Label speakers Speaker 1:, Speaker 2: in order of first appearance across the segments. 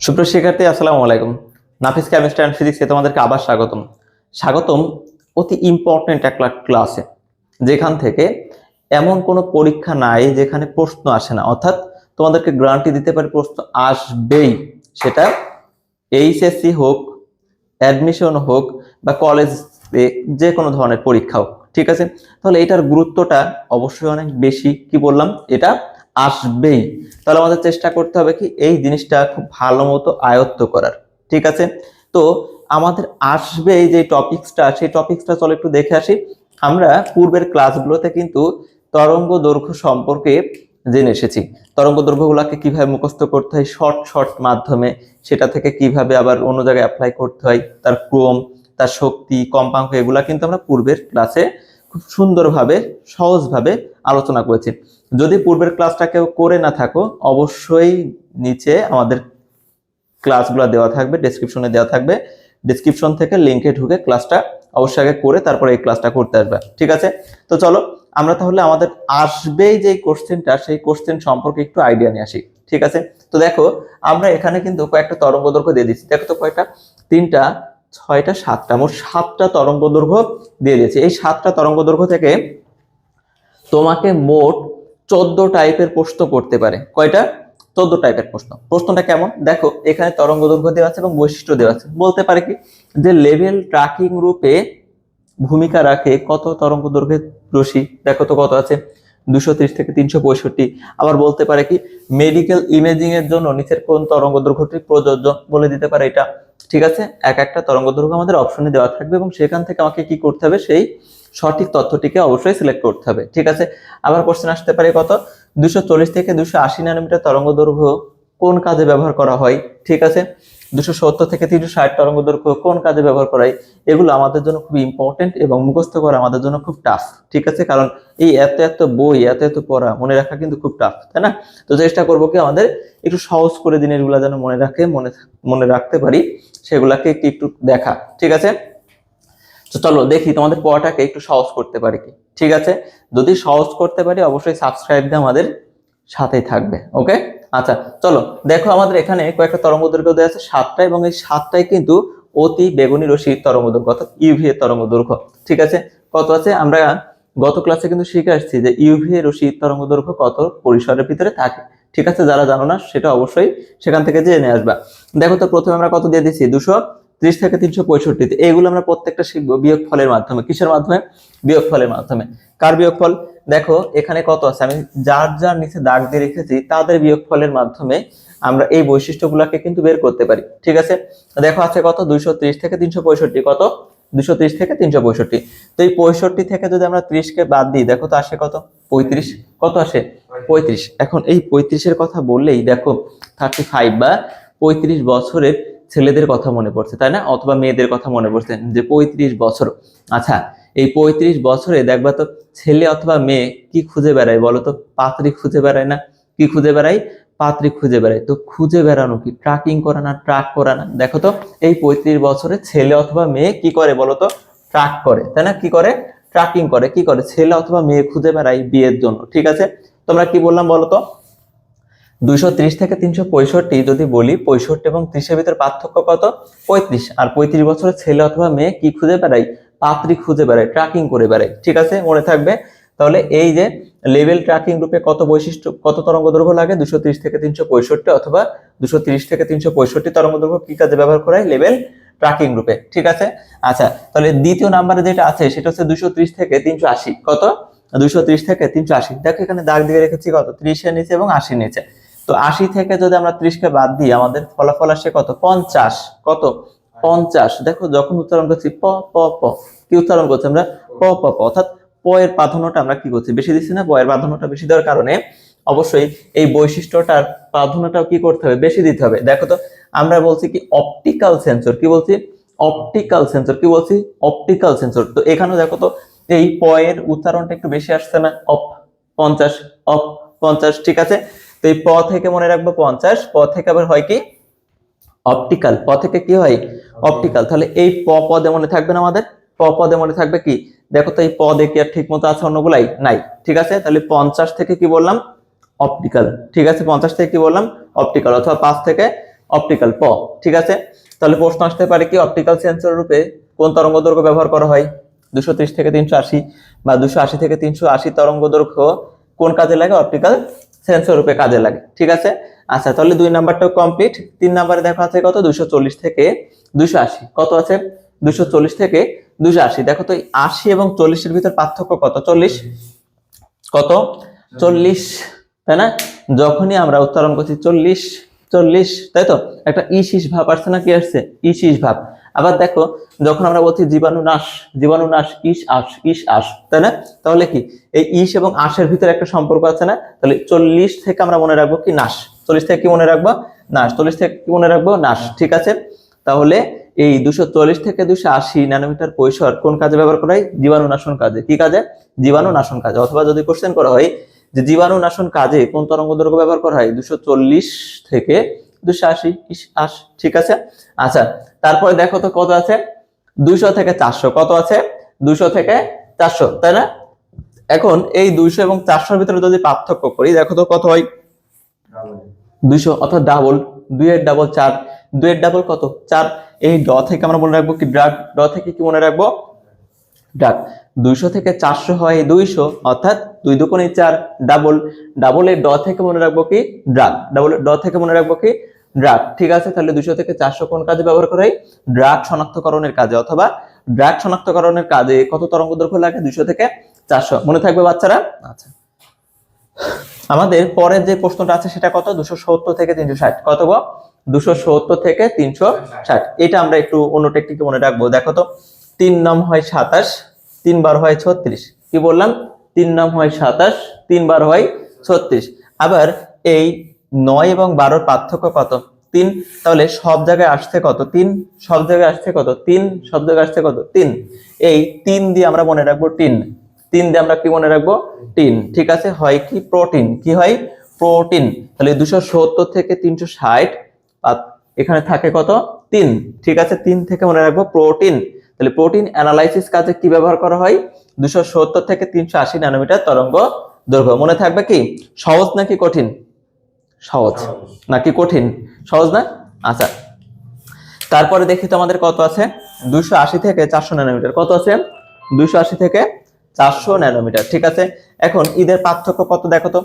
Speaker 1: সুপ্রিয় শিক্ষার্থী, আসসালামু আলাইকুম। নাফিস কেমিস্ট্রি অ্যান্ড ফিজিক্সে তোমাদেরকে আবার স্বাগতম। স্বাগতম অতি ইম্পর্টেন্ট একটা ক্লাসে, যেখান থেকে এমন কোনো পরীক্ষা নাই যেখানে প্রশ্ন আসে না, অর্থাৎ তোমাদেরকে গ্যারান্টি দিতে পারে প্রশ্ন আসবেই। সেটা এইচএসসি হোক, অ্যাডমিশন হোক বা কলেজে যে কোনো ধরনের পরীক্ষা হোক, ঠিক আছে? তাহলে এটার গুরুত্বটা অবশ্যই অনেক বেশি। কি বললাম? এটা আসবেই। তাহলে আমাদের চেষ্টা করতে হবে কি এই জিনিসটা খুব ভালো মতো আয়ত্ত করার, ঠিক আছে? তো আমাদের আসবে এই যে টপিকসটা, সেই টপিকসটা চলো একটু দেখে আসি। আমরা পূর্বের ক্লাসগুলোতে কিন্তু তরঙ্গ দৈর্ঘ্য সম্পর্কে জেনে এসেছি। তরঙ্গ দৈর্ঘ্যগুলোকে কিভাবে মুখস্থ করতে হয় শর্ট শর্ট মাধ্যমে, সেটা থেকে কিভাবে আবার অন্য জায়গায় অ্যাপ্লাই করতে হয়, তার ক্রম, তার শক্তি, কম্পাঙ্ক, এগুলা কিন্তু আমরা পূর্বের ক্লাসে খুব সুন্দরভাবে সহজভাবে আলোচনা করেছি। যদি পূর্বের ক্লাসটা কেউ করে না থাকো, অবশ্যই নিচে আমাদের ক্লাসগুলো দেওয়া থাকবে, ডেসক্রিপশনে দেওয়া থাকবে। ডেসক্রিপশন থেকে লিংকে ঢুকে ক্লাসটা অবশ্যই আগে করে তারপরে এই ক্লাসটা করতে আসবে, ঠিক আছে? তো চলো আমরা তাহলে আমাদের আসবেই যে কোশ্চেনটা, সেই কোশ্চেন সম্পর্কে একটু আইডিয়া নিয়ে আসি, ঠিক আছে? তো দেখো, আমরা এখানে কিন্তু কয়েকটা তরঙ্গ দৈর্ঘ্য দিয়ে দিচ্ছি। দেখো তো কয়টা, তিনটা, ছয়টা, সাতটা, মোট সাতটা তরঙ্গ দৈর্ঘ্য দিয়ে দিয়েছি। এই সাতটা তরঙ্গ দৈর্ঘ্য থেকে তোমাকে মোট 14 টাইপের প্রশ্ন করতে পারে। কয়টা? 14 টাইপের প্রশ্ন। প্রশ্নটা কেমন দেখো, এখানে তরঙ্গ দৈর্ঘ্য দেওয়া আছে এবং বৈশিষ্ট্য দেওয়া আছে। বলতে পারে কি যে লেভেল ট্র্যাকিং রূপে ভূমিকা রাখে কত তরঙ্গ দৈর্ঘ্যের রশ্মি। দেখো তো কত আছে, 230 থেকে 365। আবার বলতে পারে কি মেডিকেল ইমেজিং এর জন্য নিচের কোন তরঙ্গ দৈর্ঘ্যটি প্রযোজ্য, বলে দিতে পারে এটা, ঠিক আছে? এক একটা তরঙ্গ দৈর্ঘ্য আমাদের অপশনে দেওয়া থাকবে এবং সেখান থেকে আমাকে কি করতে হবে, সেই সঠিক তথ্যটিকে অবশ্যই সিলেক্ট করতে হবে, ঠিক আছে? আবার কোশ্চেন আসতে পারে কত, 240 থেকে 280 ন্যানোমিটার তরঙ্গ দৈর্ঘ্য কোন কাজে ব্যবহার করা হয়, ঠিক আছে? 270 থেকে 360 তরঙ্গ দৈর্ঘ্য কোন কাজে ব্যবহার করা হয়। এগুলো আমাদের জন্য খুব ইম্পর্টেন্ট এবং মুখস্থ করা আমাদের জন্য খুব টাফ, ঠিক আছে? কারণ এই এত এত বই, এত এত পড়া মনে রাখা কিন্তু খুব টাফ, তাই না? তো চেষ্টা করবো কি আমাদের একটু সহজ করে জিনিসগুলো যেন মনে রাখতে পারি, সেগুলাকে একটু একটু দেখা, ঠিক আছে? তো চলো দেখি তোমাদের পড়াটাকে একটু সহজ করতে পারি কি, ঠিক আছে? যদি সহজ করতে পারি অবশ্যই সাবস্ক্রাইব দিয়ে আমাদের সাথেই থাকবে, ওকে? আচ্ছা চলো দেখো, আমাদের এখানে কয়েকটা তরঙ্গ দৈর্ঘ্য দেওয়া আছে সাতটা, এবং এই সাতটাই কিন্তু অতি বেগুনি রশ্মির তরঙ্গ দৈর্ঘ্য, অর্থাৎ ইউভি এর তরঙ্গ দৈর্ঘ্য, ঠিক আছে? কত আছে, আমরা গত ক্লাসে কিন্তু শিখে আসছি যে ইউভি রশ্মির তরঙ্গ দৈর্ঘ্য কত পরিসরের ভিতরে থাকে, ঠিক আছে? যারা জানো না সেটা অবশ্যই সেখান থেকে জেনে আসবা। দেখো তো প্রথমে আমরা কত দিয়ে দিচ্ছি, 230 থেকে 365। এইগুলো আমরা প্রত্যেকটা শিখবো বিয়োগ ফলের মাধ্যমে। কিসের মাধ্যমে? বিয়োগ ফলের মাধ্যমে। কার বিয়োগ ফল? দেখো এখানে কত আছে, আমি যার যার নিচে দাগ দিয়ে রেখেছি তাদের বিয়োগ ফলের মাধ্যমে আমরা এই বৈশিষ্ট্যগুলোকে কিন্তু বের করতে পারি, ঠিক আছে? দেখো আছে কত, 230 থেকে 365। কত? 230 থেকে 365। তো এই 65 থেকে যদি আমরা 30 কে বাদ দিই, দেখো তো আসে কত, 35। কত আসে? 35। এখন এই 35-এর কথা বললেই দেখো 35 বা 35 বছরের ছেলেদের কথা মনে পড়ছে, তাই না? অথবা মেয়েদের কথা মনে পড়ছে যে 35 বছর। আচ্ছা, এই 35 বছরে দেখবা তো ছেলে অথবা মেয়ে কি খুঁজে বেড়ায় বলো তো? পাত্রী খুঁজে বেড়ায় না? কি খুঁজে বেড়ায়? পাত্রী খুঁজে বেড়ায়। তো খুঁজে বেড়ানো কি, ট্র্যাকিং করা না, ট্র্যাক করা না? দেখো তো এই 35 বছরে ছেলে অথবা মেয়ে কি করে বলো তো? ট্র্যাক করে, তাই না? কি করে? ট্র্যাকিং করে। কি করে? ছেলে অথবা মেয়ে খুঁজে বেড়ায় বিয়ের জন্য, ঠিক আছে? তোমরা কি বললাম বলো তো? 230 থেকে 365 যদি বলি, 65 এবং 30-এর ভিতর পার্থক্য কত? 35। আর 35 বছরের ছেলে অথবা মেয়ে কি খুঁজে বেড়ায়? পাত্রী খুঁজে বেড়ায়, ট্র্যাকিং করে বেড়ায়, ঠিক আছে? মনে থাকবে। তাহলে এই যে লেভেল ট্র্যাকিং রূপে কত বৈশিষ্ট্য, কত তরঙ্গ দৈর্ঘ্য লাগে? 230 থেকে 365 অথবা 230 থেকে 365 তরঙ্গ দৈর্ঘ্য কি কাজে ব্যবহার করা হয়? লেভেল ট্র্যাকিং রূপে, ঠিক আছে? আচ্ছা, তাহলে দ্বিতীয় নাম্বারে যেটা আছে সেটা হচ্ছে 230 থেকে 380। কত? 230 থেকে 380। দেখো এখানে দাগ দিয়ে রেখেছি কত, 30 এর নিচে এবং 80 নিচে। তো 80 থেকে যদি আমরা 30 কে বাদ দিই, আমাদের ফলাফল আসে কত? 50। কত? 50। দেখো যখন উচ্চারণ করছি প প প, কি উচ্চারণ করছি আমরা? প প প, অর্থাৎ প এর প্রাধান্যটা আমরা কি করছি? বেশি দিচ্ছি না? প এর প্রাধান্যটা বেশি দেওয়ার কারণে অবশ্যই এই বৈশিষ্ট্যটার প্রাধান্যটাও কি করতে হবে? বেশি দিতে হবে। দেখো তো আমরা বলছি কি অপটিক্যাল সেন্সর, কি বলছি? অপটিক্যাল সেন্সর, কি বলছি? Optical sensor. তো এখানেও দেখো তো এই প এর উচ্চারণটা একটু বেশি আসছে না? অপ 50, অপ 50, ঠিক আছে? তো এই প থেকে মনে রাখবো 50, প থেকে আবার হয় কি? অপটিক্যাল। প থেকে কি হয়? অপটিক্যাল। তাহলে এই প পদে মনে থাকবে না আমাদের? প পদে মনে থাকবে কি? দেখো তো এই পদে কি আর ঠিক মতো আছে অন্যগুলাই? নাই, ঠিক আছে? তাহলে 50 থেকে কি বললাম? অপটিক্যাল, ঠিক আছে? 50 থেকে কি বললাম? অপটিক্যাল। অথবা 5 থেকে অপটিক্যাল প। ঠিক আছে, তাহলে প্রশ্ন আসতে পারে কি অপটিক্যাল সেন্সর রূপে কোন তরঙ্গ দৈর্ঘ্য ব্যবহার করা হয়? 230 থেকে 380 বা 280 থেকে 380 তরঙ্গ দৈর্ঘ্য কোন কাজে লাগে? অপটিক্যাল সেন্সর রূপে কাজে লাগে। ঠিক আছে, আচ্ছা তাহলে 2 নাম্বারটাও কমপ্লিট। 3 নাম্বারে দেখো আছে কত? 240 থেকে 280। কত আছে? 240 থেকে 280। দেখো তো 80 এবং 40 এর ভিতর পার্থক্য কত? 40। কত? 40, তাই না? যখনই আমরা উত্তরণ করছি 40 40, তাই তো একটা ইসিস ভাব আসছে না? কি আসছে? ইসিস ভাব। আবার দেখো যখন আমরা বলছি জীবাণু নাশ, জীবাণু নাশ, ইস আস, তাই না? তাহলে কি এই ইস এবং আশের ভিতরে একটা সম্পর্ক আছে না? তাহলে 40 থেকে আমরা মনে রাখবো কি? নাশ। 40 থেকে কি মনে রাখবো? নাশ। 40 থেকে কি মনে রাখবো? নাশ। ঠিক আছে, তাহলে এই 240 থেকে 280 ন্যানোমিটার পরিসর কোন কাজে ব্যবহার করা হয়? জীবাণু নাশন কাজে। কি কাজে? জীবাণু নাশন কাজে। অথবা যদি কোশ্চেন করা হয় যে জীবাণু নাশন কাজে কোন তরঙ্গ দৈর্ঘ্য ব্যবহার করা হয়? 240 থেকে 280 আস। ঠিক আছে, আচ্ছা তারপরে দেখো তো কত আছে? 200 থেকে 400। কত আছে? 200 থেকে 400, তাই না? এখন এই 200 এবং 400 এর ভিতরে যদি পার্থক্য করি, দেখো তো কত হয়? 200 অর্থাৎ ডাবল। 2 এর ডাবল 4, 2 এর ডাবল কত? 4। এই ড থেকে আমরা মনে রাখবো কি? ড্রাগ। ড থেকে কি মনে রাখবো? ড্রাগ। 200 থেকে 400 হয় 200, অর্থাৎ 2 দুগুণে 4, ডাবল। ডাবলের ড থেকে মনে রাখবো কি? ড্রাগ। ডাবলের ড থেকে মনে রাখবো কি? ড্রাগ। ঠিক আছে, তাহলে 200 থেকে 400 কোন কাজে ব্যবহার করা হয়? ড্রাগ শনাক্তকরণের কাজে, অথবা ড্রাগ শনাক্তকরণের কাজে কত তরঙ্গ দৈর্ঘ্য লাগে? 200 থেকে 400। মনে থাকবে বাচ্চারা? আচ্ছা, আমাদের পরের যে প্রশ্নটা আছে সেটা কত? 270 থেকে 360। কত গো? 270 থেকে 360। এটা আমরা একটু অন্য টেকনিকে মনে রাখবো। দেখো তো 3 নাম হয় 27, 3 বার হয় 36। কি বললাম? 3 নাম হয় 27, 3 বার হয় 36। আবার এই 9 এবং 12 পার্থক্য কত? 3। তাহলে সব জায়গায় আসছে কত? 3। সব জায়গায় আসছে কত? 3। সব জায়গায় আসছে কত? 3। এই 3 দিয়ে আমরা মনে রাখবো টিন। 3 দিয়ে আমরা কি মনে রাখবো? টিন। ঠিক আছে, হয় কি? প্রোটিন। কি হয়? প্রোটিন। তাহলে 270 থেকে 360 এখানে থাকে কত? 3। ঠিক আছে, 3 থেকে মনে রাখবো প্রোটিন। তাহলে প্রোটিন অ্যানালাইসিস কাজে কি ব্যবহার করা হয়? 270 থেকে 380 ন্যানোমিটার তরঙ্গ দৈর্ঘ্য। মনে থাকবে কি? সহজ নাকি কঠিন? সহজ নাকি কঠিন? সহজ না? আচ্ছা, তারপরে দেখি তো আমাদের কত আছে? 280 থেকে 400 ন্যানোমিটার। কত আছে? 280 থেকে 400 ন্যানোমিটার। ঠিক আছে, এখন ঈদের পার্থক্য কত দেখো তো?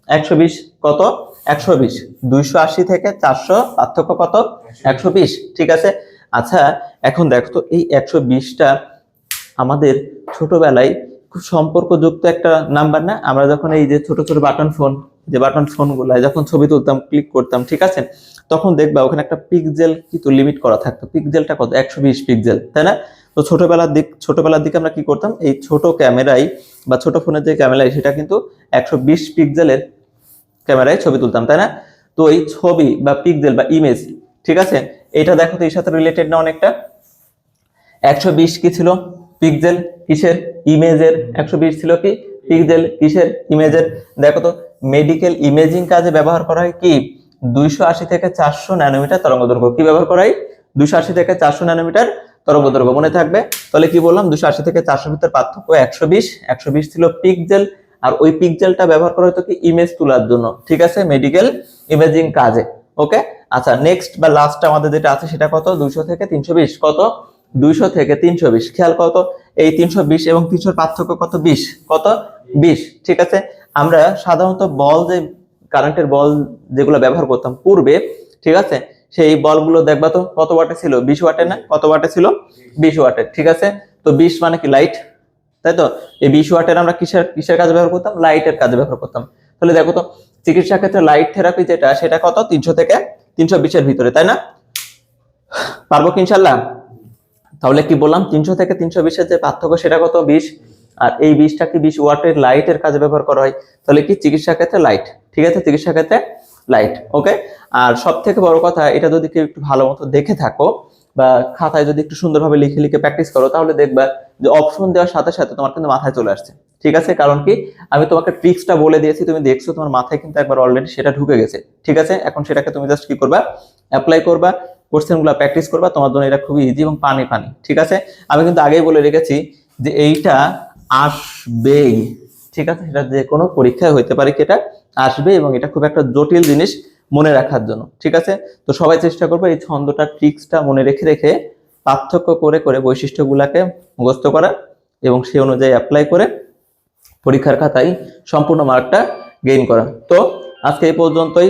Speaker 1: 120। কত? 120। 280 থেকে 400 পার্থক্য কত? 120। ঠিক আছে, আচ্ছা এখন দেখো তো এই 120টা আমাদের ছোটবেলায় খুব সম্পর্কযুক্ত একটা নাম্বার না? আমরা যখন এই যে ছোট ছোট বাটন ফোন, যে বাটন ফোনগুলায় যখন ছবি তুলতাম, ক্লিক করতাম, ঠিক আছে, তখন দেখবা ওখানে একটা পিক্সেল কিন্তু লিমিট করা থাকতো। পিক্সেলটা কত? 120 পিক্সেল, তাই না? তো ছোটবেলার দিকে আমরা কি করতাম? এই ছোট ক্যামেরায় বা ছোট ফোনের যে ক্যামেরায়, সেটা কিন্তু 120 পিক্সেলের ক্যামেরায় ছবি তুলতাম, তাই না? তো এই ছবি বা পিক্সেল বা ইমেজ, ঠিক আছে, এটা দেখো তো এর সাথে রিলেটেড না অনেকটা? 120 কি ছিল? পিক্সেল। কিসের? ইমেজের। 120 ছিল কি? পিক্সেল। কিসের? ইমেজের। দেখো তো মেডিকেল ইমেজিং কাজে ব্যবহার করা হয় কি? 280 থেকে 400 ন্যানোমিটার তরঙ্গ দৈর্ঘ্য। কি ব্যবহার করা হয়? 280 থেকে 400 ন্যানোমিটার তরঙ্গ দৈর্ঘ্য। মনে থাকবে? তাহলে কি বললাম? 280 থেকে 400 ভিতর পার্থক্য 120। 120 ছিল পিক্সেল, আর ওই পিক্সেলটা ব্যবহার করা হতো কি? ইমেজ তোলার জন্য। ঠিক আছে, মেডিকেল ইমেজিং কাজে। ওকে, আচ্ছা নেক্সট বা লাস্ট আমাদের যেটা আছে সেটা কত? 200 থেকে 320। কত? 200 থেকে 320। খেয়াল কত? এই 320 এবং 300 পার্থক্য কত? 20। কত? 20। ঠিক আছে, আমরা সাধারণত বল, যে কারেন্টের বল যেগুলো ব্যবহার করতাম পূর্বে, ঠিক আছে, সেই বলগুলো দেখবা তো কত ওয়াটের ছিল? 20 ওয়াটের না? কত ওয়াটের ছিল? 20 ওয়াটের। ঠিক আছে, তো 20 মানে কি? লাইট, তাই তো? এই 20 ওয়াটের আমরা কিসের কিসের কাজে ব্যবহার করতাম? লাইটের কাজে ব্যবহার করতাম। তাহলে দেখো তো চিকিৎসা ক্ষেত্রে লাইট থেরাপি যেটা, সেটা কত? 300 থেকে 320 এর ভিতরে, তাই না? পারবো কি ইনশাআল্লাহ? তাহলে কি বললাম? 300 থেকে 320 এর যে পার্থক্য সেটা কত? 20। আর এই 20টা কি 20 ওয়াটের লাইটের কাজে ব্যবহার করা হয়। তাহলে কি? চিকিৎসা ক্ষেত্রে লাইট। ঠিক আছে, চিকিৎসা ক্ষেত্রে লাইট। ওকে, আর সব থেকে বড় কথা, এটা যদি কেউ একটু ভালো মতো দেখে থাকো বা খাতায় যদি একটু সুন্দরভাবে লিখে লিখে প্র্যাকটিস করো, তাহলে দেখবা যে অপশন দেওয়ার সাথে সাথে তোমার কিন্তু মাথায় চলে আসছে। ঠিক আছে, কারণ কি? আমি তোমাকে ট্রিক্সটা বলে দিয়েছি, তুমি দেখছো, তোমার মাথায় কিন্তু একবার অলরেডি সেটা ঢুকে গেছে। ঠিক আছে, এখন সেটাকে তুমি জাস্ট কি করবা? অ্যাপ্লাই করবা, কোশ্চেনগুলো প্র্যাকটিস করবা। তোমার জন্য এটা খুবই ইজি এবং পানি পানি। ঠিক আছে, আমি কিন্তু আগেই বলে রেখেছি যে এইটা আসবেই। ঠিক আছে, সেটা যে কোনো পরীক্ষায় হইতে পারে কি এটা আসবে, এবং এটা খুব একটা জটিল জিনিস মনে রাখার জন্য। ঠিক আছে, তো সবাই চেষ্টা করবো এই ছন্দটা ট্রিক্সটা মনে রেখে রেখে পার্থক্য করে করে বৈশিষ্ট্যগুলোকে মুখস্থ করা এবং সেই অনুযায়ী অ্যাপ্লাই করে পরীক্ষার খাতায় সম্পূর্ণ মার্কটা গেইন করা। তো আজকে এই পর্যন্তই।